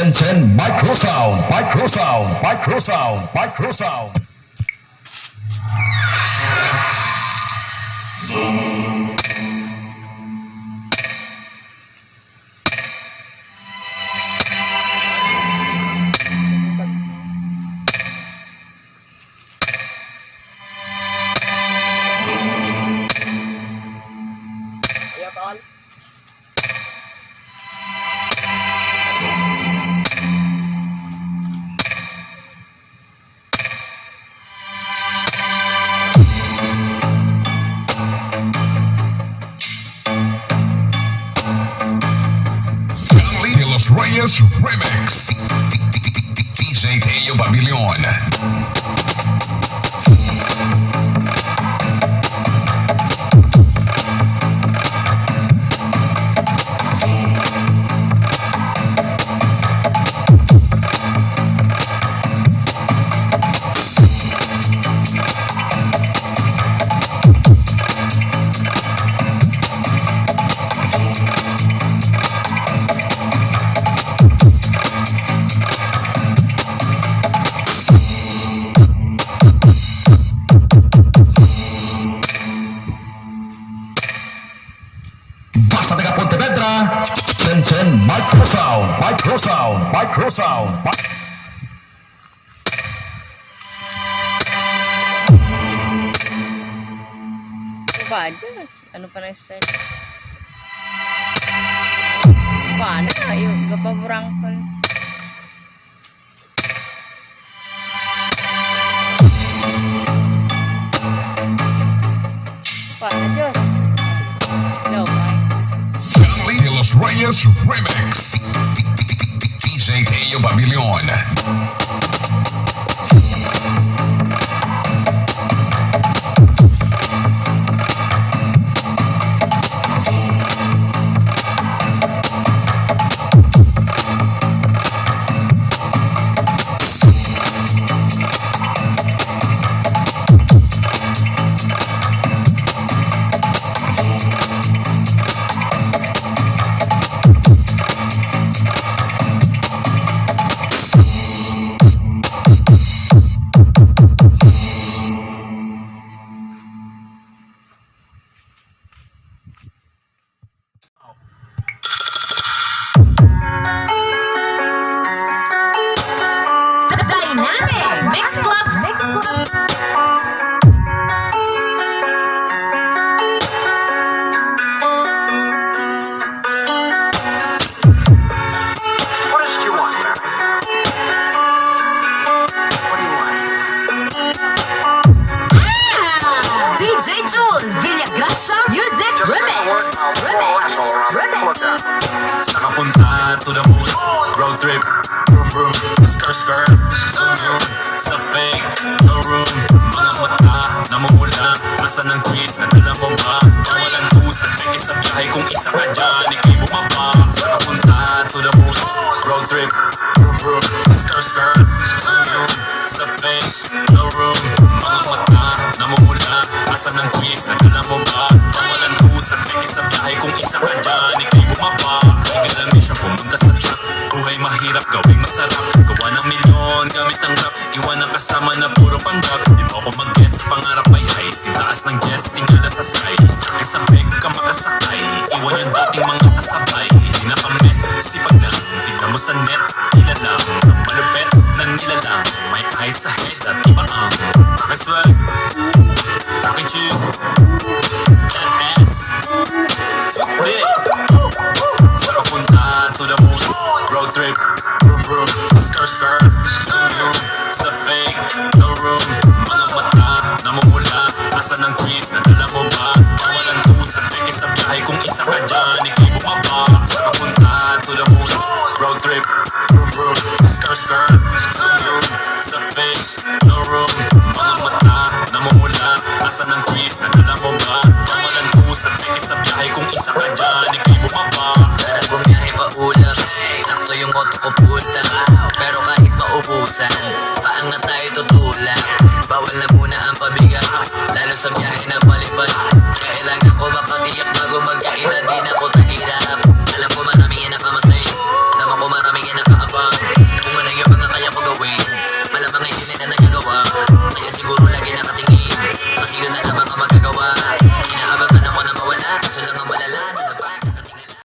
10 micro sound, micro sound, micro sound, micro sound. Reyes Remix DJ Teo Pavilion. Basta taga Pontevedra, 10 micro sound, micro sound, micro sound. Ba, Diyos? Ano pa na style? Paano? Yung gapaburangkol. Paano, Diyos? No, Los Reyes Remix DJ Teo Pavilion. Mix Club. What is it you want, Mary? What do you want? DJ Jules, Villagasha Music Remix. Nakapunta to the moon, road trip, vroom vroom, skr skr, zoom zoom, sa fake, no room, mga mata, namumula, asa ng twist, nadala mo ba? Kawalan tusa, peke sa biyahe kung isa ka dyan, ikay bumaba. Nakapunta to the moon, road trip, vroom vroom, skr skr, zoom zoom, sa fake, no room, mga mata, namumula, asa ng twist, nadala mo ba? Kawalan tusa, peke sa biyahe kung isa ka dyan, ikay bumaba. Igalami siya pumunta sa truck. Buhay mahirap, gawing masarap. Gawa ng milyon, gamit ng rap. Iwan ang kasama na puro panggap. Di mo ako mag-gets, pangarap ay high. Sintaas ng jets, tingala sa sky. Sakit sa beg ka makasakay. Iwan yung dating mga kasabay. Hindi na kamit, sipag lang. Tignan mo sa net, kilala. Ang malupet na nilalang. May height sa head at iba ang pakaswag, pakichip, that ass, suck dick. Sa kapunta to the moon, road trip, vroom vroom, skr skr, zoom zoom, sa fake, no room, mga mata, namumula, asa ng twist, nadala mo ba? Kawalan tusa, peke sa biyahe kung isa ka dyan, ikay bumaba. Sa kapunta to the moon, road trip, vroom vroom, skr skr, zoom zoom, sa fake, no room, mga mata, namumula, asa ng twist, nadala mo ba? Kawalan tusa, peke sa biyahe kung isa ka dyan, ikay bumaba. Bumiyahe pa ulam, sakto yung auto ko full tank. Pero kahit maubusan, paangat tayo tutulak. Bawal na muna ang pabigay.